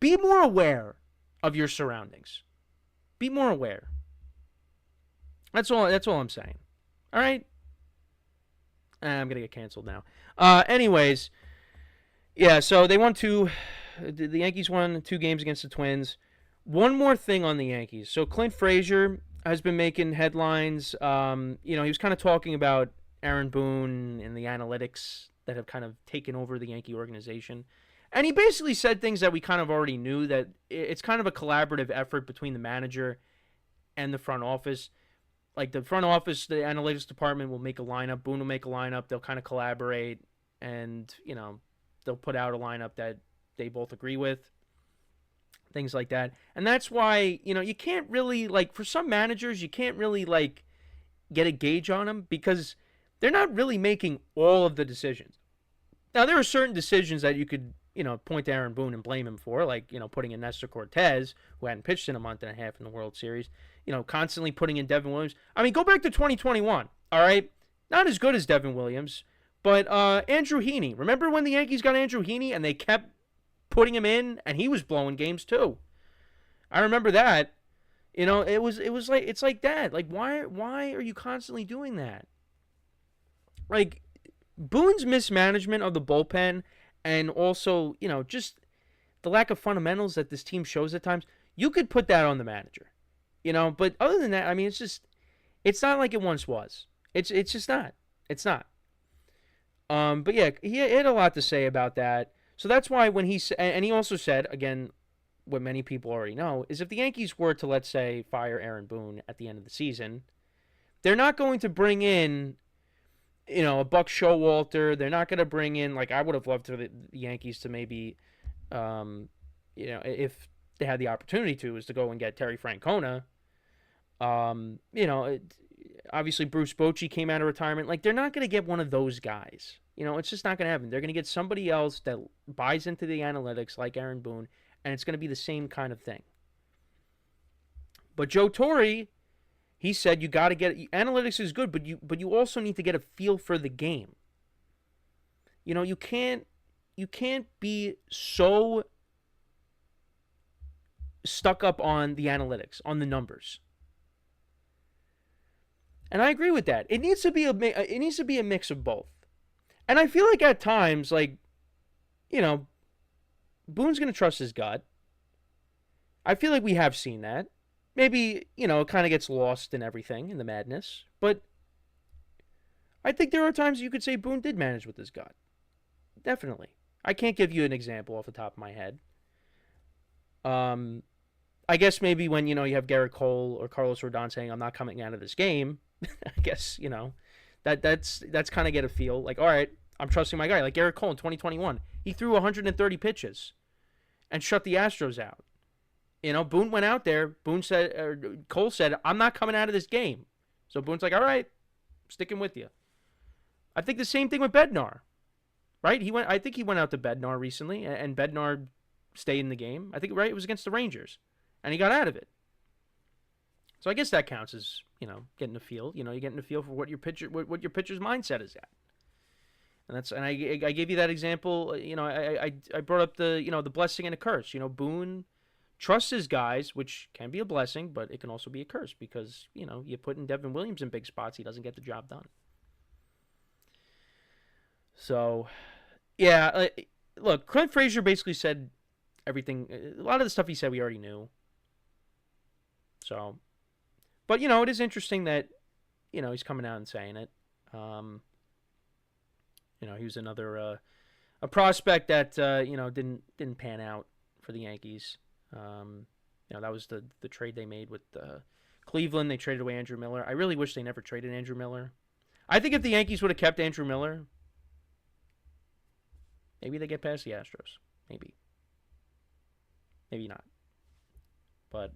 more aware of your surroundings. Be more aware. That's all I'm saying. All right? I'm going to get canceled now. Anyways, yeah, so they won the Yankees won 2 games against the Twins. One more thing on the Yankees. So Clint Frazier has been making headlines. He was kind of talking about Aaron Boone and the analytics that have kind of taken over the Yankee organization. And he basically said things that we kind of already knew, that it's kind of a collaborative effort between the manager and the front office. Like, the front office, the analytics department will make a lineup. Boone will make a lineup. They'll kind of collaborate, and, they'll put out a lineup that they both agree with. Things like that. And that's why, you can't really, like, for some managers, you can't really, like, get a gauge on them because they're not really making all of the decisions. Now, there are certain decisions that you could, point to Aaron Boone and blame him for, like, putting in Nestor Cortez, who hadn't pitched in a month and a half in the World Series, constantly putting in Devin Williams. I mean, go back to 2021, all right? Not as good as Devin Williams, but Andrew Heaney. Remember when the Yankees got Andrew Heaney and they kept putting him in, and he was blowing games too? I remember that. It's like that. Like, why are you constantly doing that? Like, Boone's mismanagement of the bullpen, and also, just the lack of fundamentals that this team shows at times, you could put that on the manager. But other than that, I mean, it's not like it once was. It's just not. It's not. But yeah, he had a lot to say about that. So that's why when and he also said, again, what many people already know, is if the Yankees were to, let's say, fire Aaron Boone at the end of the season, they're not going to bring in, a Buck Showalter. They're not going to bring in, like, I would have loved for the Yankees to maybe, if they had the opportunity to, is to go and get Terry Francona. Obviously Bruce Bochy came out of retirement. Like, they're not going to get one of those guys. It's just not going to happen. They're going to get somebody else that buys into the analytics like Aaron Boone, and it's going to be the same kind of thing. But Joe Torre, he said you got to get analytics is good, but you also need to get a feel for the game. You can't be so stuck up on the analytics, on the numbers. And I agree with that. It needs to be a mix of both. And I feel like at times, like, Boone's going to trust his gut. I feel like we have seen that. Maybe, it kind of gets lost in everything, in the madness. But I think there are times you could say Boone did manage with his gut. Definitely. I can't give you an example off the top of my head. I guess maybe when, you have Garrett Cole or Carlos Rodon saying, I'm not coming out of this game, I guess, that's kind of get a feel. Like, all right, I'm trusting my guy. Like Garrett Cole in 2021. He threw 130 pitches and shut the Astros out. Boone went out there. Cole said, I'm not coming out of this game. So Boone's like, all right, sticking with you. I think the same thing with Bednar, right? I think he went out to Bednar recently, and Bednar stayed in the game. I think, right, it was against the Rangers, and he got out of it. So I guess that counts as, getting a feel. You're getting a feel for what your pitcher's mindset is at. And I gave you that example. I brought up the blessing and a curse. Boone trusts his guys, which can be a blessing, but it can also be a curse because, you put in Devin Williams in big spots, he doesn't get the job done. So, yeah, look, Clint Frazier basically said everything. A lot of the stuff he said we already knew. So, but, it is interesting that, he's coming out and saying it. He was another a prospect that, didn't pan out for the Yankees. That was the trade they made with Cleveland. They traded away Andrew Miller. I really wish they never traded Andrew Miller. I think if the Yankees would have kept Andrew Miller, maybe they get past the Astros. Maybe. Maybe not. But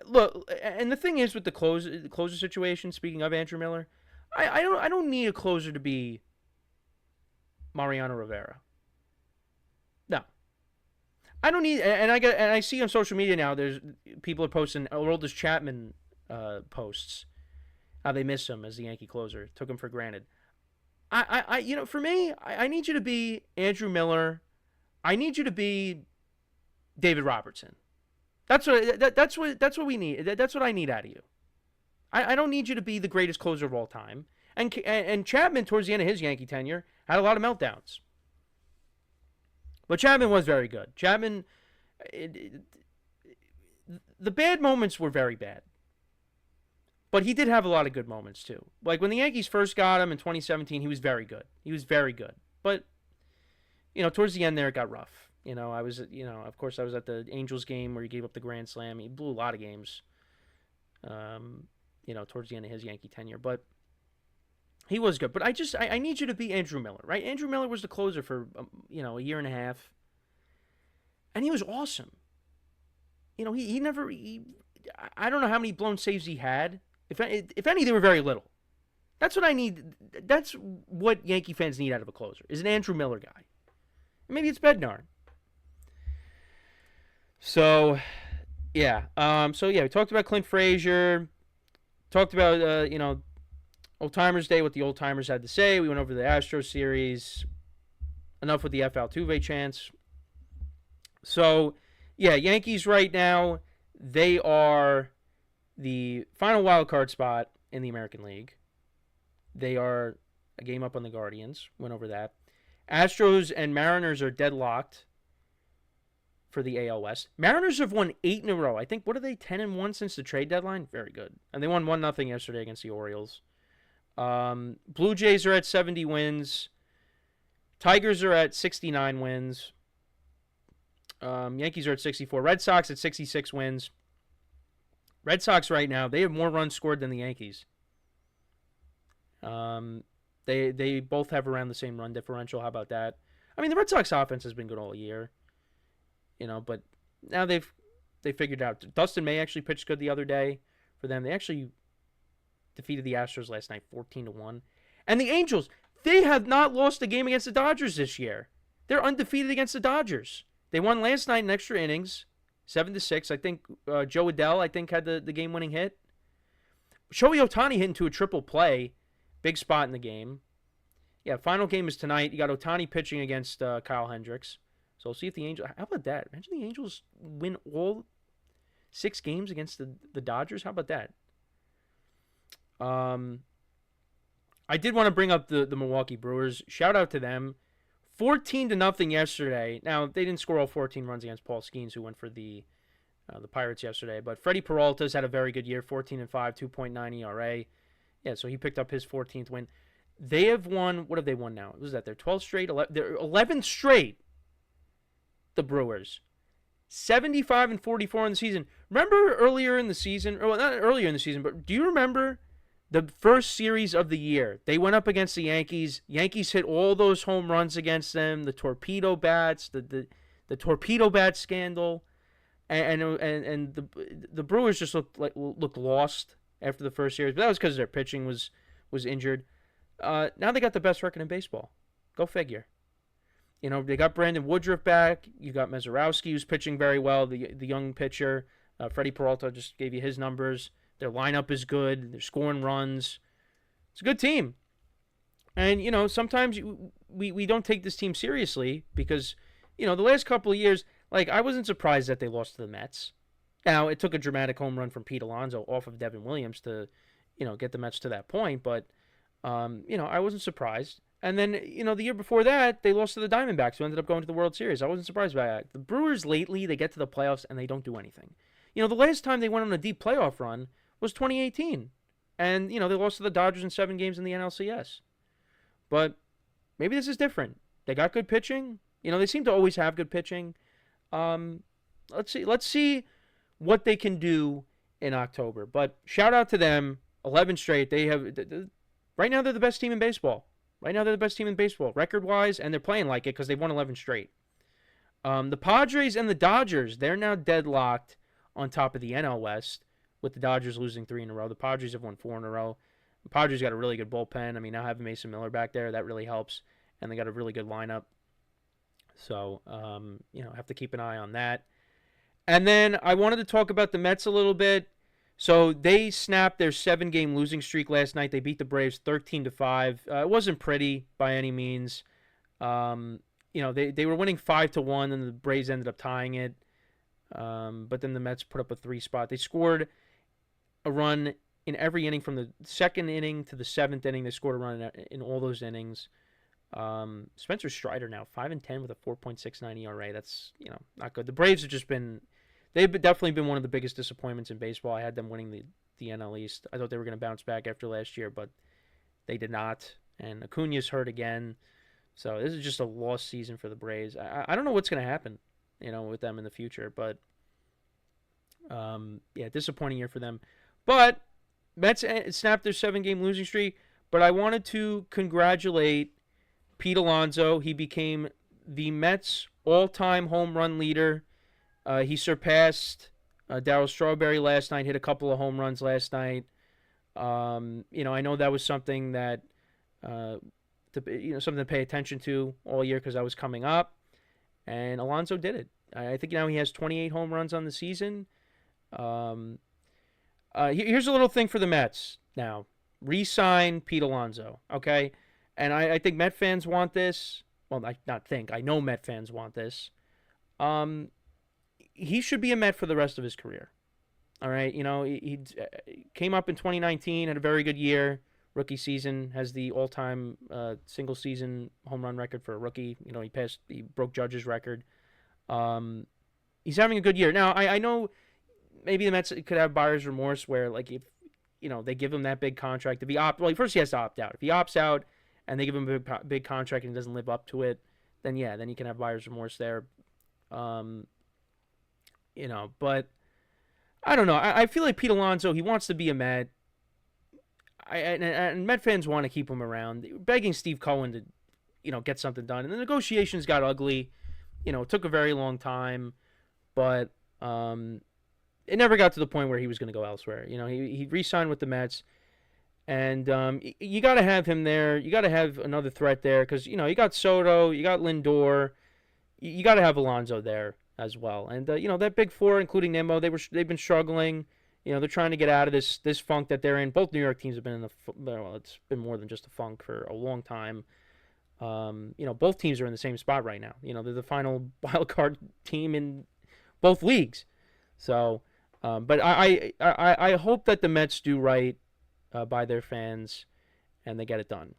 look, and the thing is with the closer situation, speaking of Andrew Miller, I don't need a closer to be Mariano Rivera. No. I don't need, and I see on social media now, there's people are posting Aroldis Chapman posts. how they miss him as the Yankee closer. Took him for granted. For me, I need you to be Andrew Miller. I need you to be David Robertson. That's what we need. That's what I need out of you. I don't need you to be the greatest closer of all time. And Chapman, towards the end of his Yankee tenure, had a lot of meltdowns. But Chapman was very good. Chapman, the bad moments were very bad. But he did have a lot of good moments, too. Like, when the Yankees first got him in 2017, he was very good. He was very good. But, towards the end there, it got rough. Of course, I was at the Angels game where he gave up the grand slam. He blew a lot of games, towards the end of his Yankee tenure. But he was good. But I need you to be Andrew Miller, right? Andrew Miller was the closer for, a year and a half. And he was awesome. I don't know how many blown saves he had. If any, they were very little. That's what I need. That's what Yankee fans need out of a closer, is an Andrew Miller guy. And maybe it's Bednar. So, yeah. We talked about Clint Frazier. Talked about, Old Timers Day, what the old timers had to say. We went over the Astros series. Enough with the F. Altuve chants. So, yeah, Yankees right now, they are the final wild card spot in the American League. They are a game up on the Guardians. Went over that. Astros and Mariners are deadlocked for the AL West. Mariners have won 8 in a row. I think, what are they, 10-1 since the trade deadline? Very good. And they won 1-0 yesterday against the Orioles. Blue Jays are at 70 wins. Tigers are at 69 wins. Yankees are at 64. Red Sox at 66 wins. Red Sox right now, they have more runs scored than the Yankees. They both have around the same run differential. How about that? I mean, the Red Sox offense has been good all year. But now they've figured out. Dustin May actually pitched good the other day for them. They actually defeated the Astros last night 14-1. And the Angels, they have not lost a game against the Dodgers this year. They're undefeated against the Dodgers. They won last night in extra innings, 7-6. I think Joe Adell, had the game-winning hit. Shohei Ohtani hit into a triple play. Big spot in the game. Yeah, final game is tonight. You got Ohtani pitching against Kyle Hendricks. So we'll see if the Angels... How about that? Imagine the Angels win all 6 games against the Dodgers. How about that? I did want to bring up the Milwaukee Brewers. Shout out to them. 14-0 yesterday. Now, they didn't score all 14 runs against Paul Skeens, who went for the Pirates yesterday. But Freddie Peralta's had a very good year, 14-5, 2.9 ERA. Yeah, so he picked up his 14th win. They have won, what have they won now? What was that, their 12th straight? They're 11th straight, the Brewers. 75-44 in the season. Remember earlier in the season, or not earlier in the season, but do you remember the first series of the year? They went up against the Yankees. Yankees hit all those home runs against them, the torpedo bats, the torpedo bat scandal. And the Brewers just looked lost after the first series, but that was because their pitching was injured. Now they got the best record in baseball. Go figure. They got Brandon Woodruff back. You got Mazeroski, who's pitching very well, the young pitcher. Freddie Peralta just gave you his numbers. Their lineup is good. They're scoring runs. It's a good team. And, sometimes we don't take this team seriously because, the last couple of years, I wasn't surprised that they lost to the Mets. Now, it took a dramatic home run from Pete Alonso off of Devin Williams to, get the Mets to that point. But, I wasn't surprised. And then, the year before that, they lost to the Diamondbacks, who ended up going to the World Series. I wasn't surprised by that. The Brewers lately, they get to the playoffs and they don't do anything. The last time they went on a deep playoff run was 2018. And, they lost to the Dodgers in 7 games in the NLCS. But maybe this is different. They got good pitching. They seem to always have good pitching. Let's see what they can do in October. But shout out to them. 11 straight. They have right now they're the best team in baseball. Record-wise, and they're playing like it because they've won 11 straight. The Padres and the Dodgers, they're now deadlocked on top of the NL West, with the Dodgers losing 3 in a row. The Padres have won 4 in a row. The Padres got a really good bullpen. I mean, now having Mason Miller back there, that really helps. And they got a really good lineup. So, have to keep an eye on that. And then I wanted to talk about the Mets a little bit So they snapped their 7-game losing streak last night. They beat the Braves 13-5. It wasn't pretty by any means. Um, they were winning 5-1, and the Braves ended up tying it. But then the Mets put up a 3-spot. They scored a run in every inning from the second inning to the seventh inning. They scored a run in all those innings. Spencer Strider now 5-10 with a 4.69 ERA. That's not good. The Braves have just been they've definitely been one of the biggest disappointments in baseball. I had them winning the NL East. I thought they were going to bounce back after last year, but they did not. And Acuna's hurt again, so this is just a lost season for the Braves. I don't know what's going to happen, with them in the future, but disappointing year for them. But Mets snapped their 7-game losing streak. But I wanted to congratulate Pete Alonso. He became the Mets' all-time home run leader. He surpassed Darryl Strawberry last night, hit a couple of home runs last night. I know that was something that something to pay attention to all year because I was coming up, and Alonso did it. I think now he has 28 home runs on the season. Here's a little thing for the Mets now. Re-sign Pete Alonso, okay? And I think Met fans want this. Well, I know Met fans want this. He should be a Met for the rest of his career. All right, he came up in 2019, had a very good year. Rookie season, has the all-time single season home run record for a rookie. He broke Judge's record. He's having a good year. Now, I know maybe the Mets could have buyer's remorse where, like, if they give him that big contract, first he has to opt out. If he opts out and they give him a big contract and he doesn't live up to it, then he can have buyer's remorse there. But I don't know. I feel like Pete Alonso, he wants to be a Met. And Met fans want to keep him around. They were begging Steve Cohen to, get something done. And the negotiations got ugly. It took a very long time. But it never got to the point where he was going to go elsewhere. He re-signed with the Mets. And you got to have him there. You got to have another threat there because, you got Soto, you got Lindor. You got to have Alonso there as well. And, that big four, including Nimmo, they've been struggling. They're trying to get out of this funk that they're in. Both New York teams have been in it's been more than just a funk for a long time. Both teams are in the same spot right now. They're the final wild card team in both leagues. So, but I hope that the Mets do right by their fans and they get it done.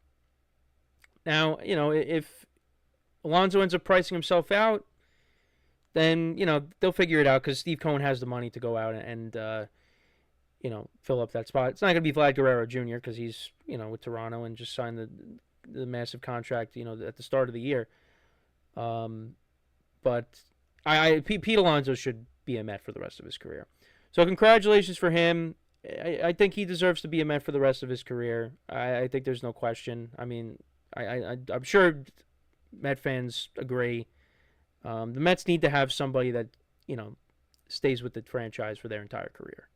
Now, if Alonso ends up pricing himself out, then, they'll figure it out because Steve Cohen has the money to go out and fill up that spot. It's not going to be Vlad Guerrero Jr. because he's, with Toronto and just signed the massive contract, at the start of the year. But Pete Alonso should be a Met for the rest of his career. So congratulations for him. I think he deserves to be a Met for the rest of his career. I think there's no question. I mean, I'm sure Met fans agree. The Mets need to have somebody that, stays with the franchise for their entire career.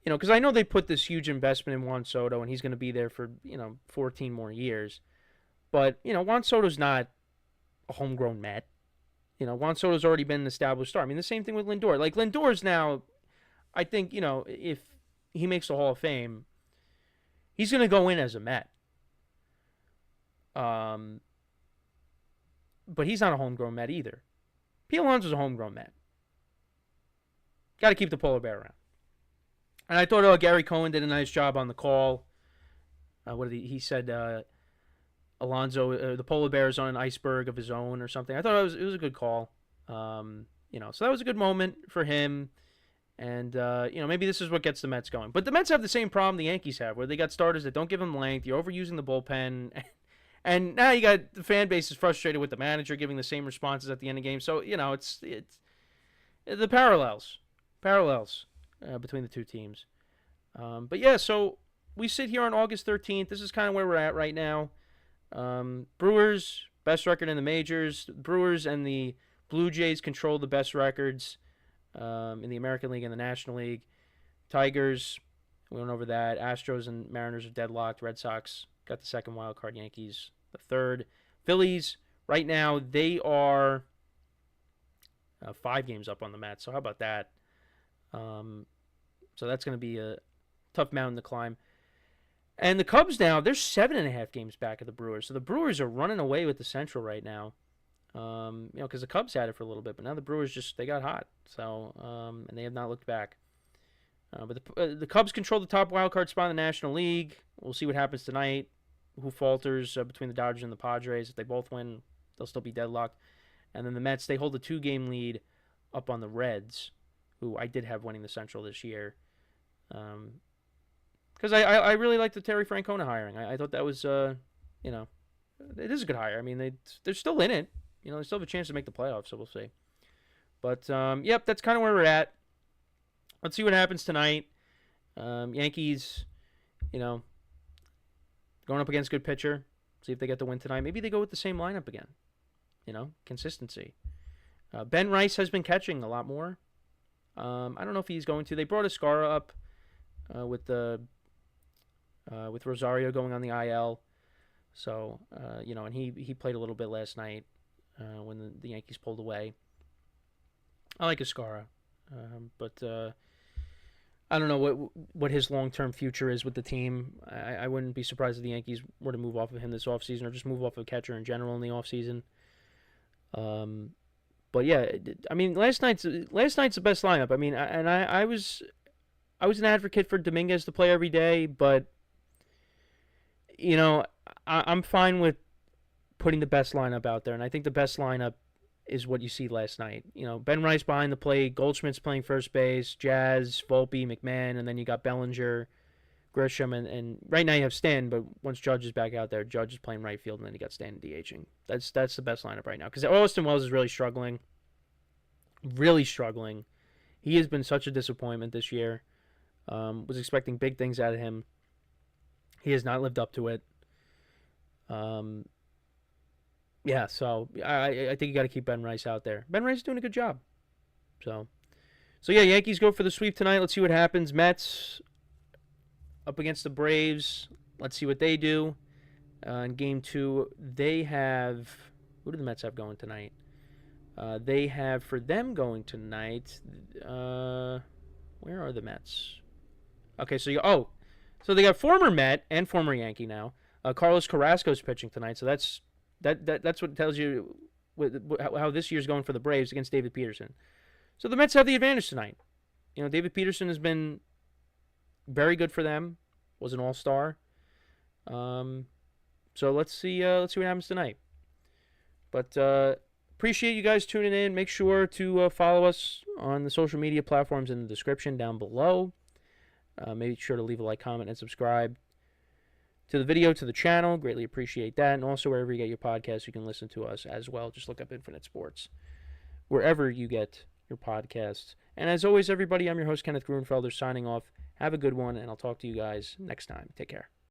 Because I know they put this huge investment in Juan Soto, and he's going to be there for, 14 more years. But, Juan Soto's not a homegrown Met. Juan Soto's already been an established star. I mean, the same thing with Lindor. Like, Lindor's now, I think, if he makes the Hall of Fame, he's going to go in as a Met. But he's not a homegrown Met either. Pete Alonso's a homegrown Met. Got to keep the polar bear around. And I thought Gary Cohen did a nice job on the call. He said? Alonso, the polar bear is on an iceberg of his own or something. I thought it was a good call. So that was a good moment for him. And, maybe this is what gets the Mets going. But the Mets have the same problem the Yankees have, where they got starters that don't give them length. You're overusing the bullpen. And now you got the fan base is frustrated with the manager giving the same responses at the end of the game. So, it's the parallels between the two teams. So we sit here on August 13th. This is kind of where we're at right now. Brewers, best record in the majors. The Brewers and the Blue Jays control the best records in the American League and the National League. Tigers, we went over that. Astros and Mariners are deadlocked. Red Sox got the second wild card. Yankees the third. Phillies, right now, they are 5 games up on the Mets. So how about that? So that's going to be a tough mountain to climb. And the Cubs now, they're 7.5 games back of the Brewers. So the Brewers are running away with the Central right now. Because the Cubs had it for a little bit, but now the Brewers they got hot. So, and they have not looked back. But the Cubs control the top wild card spot in the National League. We'll see what happens tonight. Who falters between the Dodgers and the Padres? If they both win, they'll still be deadlocked. And then the Mets, they hold a 2-game lead up on the Reds, who I did have winning the Central this year. Because I really like the Terry Francona hiring. I thought that was, it is a good hire. I mean, they're still in it. They still have a chance to make the playoffs, so we'll see. But, yep, that's kind of where we're at. Let's see what happens tonight. Yankees, going up against good pitcher. See if they get the win tonight. Maybe they go with the same lineup again. Consistency. Ben Rice has been catching a lot more. I don't know if he's going to. They brought Escara up with Rosario going on the IL. So, and he played a little bit last night when the Yankees pulled away. I like Escara, but I don't know what his long-term future is with the team. I wouldn't be surprised if the Yankees were to move off of him this offseason or just move off of catcher in general in the offseason. But yeah, I mean, last night's the best lineup. I mean, I was an advocate for Dominguez to play every day, but I'm fine with putting the best lineup out there, and I think the best lineup is what you see last night. Ben Rice behind the plate, Goldschmidt's playing first base, Jazz, Volpe, McMahon, and then you got Bellinger, Grisham, and right now you have Stan, but once Judge is back out there, Judge is playing right field, and then you got Stan DHing. That's the best lineup right now, because Austin Wells is really struggling. Really struggling. He has been such a disappointment this year. Was expecting big things out of him. He has not lived up to it. Yeah, so I think you got to keep Ben Rice out there. Ben Rice is doing a good job. So yeah, Yankees go for the sweep tonight. Let's see what happens. Mets up against the Braves. Let's see what they do. In Game 2, they have... Who do the Mets have going tonight? They have, for them going tonight... where are the Mets? Okay, so they got former Met and former Yankee now. Carlos Carrasco's pitching tonight, so that's what tells you how this year's going for the Braves against David Peterson. So the Mets have the advantage tonight. David Peterson has been very good for them. Was an all-star. So let's see what happens tonight. But appreciate you guys tuning in. Make sure to follow us on the social media platforms in the description down below. Make sure to leave a like, comment, and subscribe to the video, to the channel. Greatly appreciate that. And also wherever you get your podcasts, you can listen to us as well. Just look up Infinite Sports wherever you get your podcasts. And as always, everybody, I'm your host, Kenneth Gruenfelder, signing off. Have a good one, and I'll talk to you guys next time. Take care.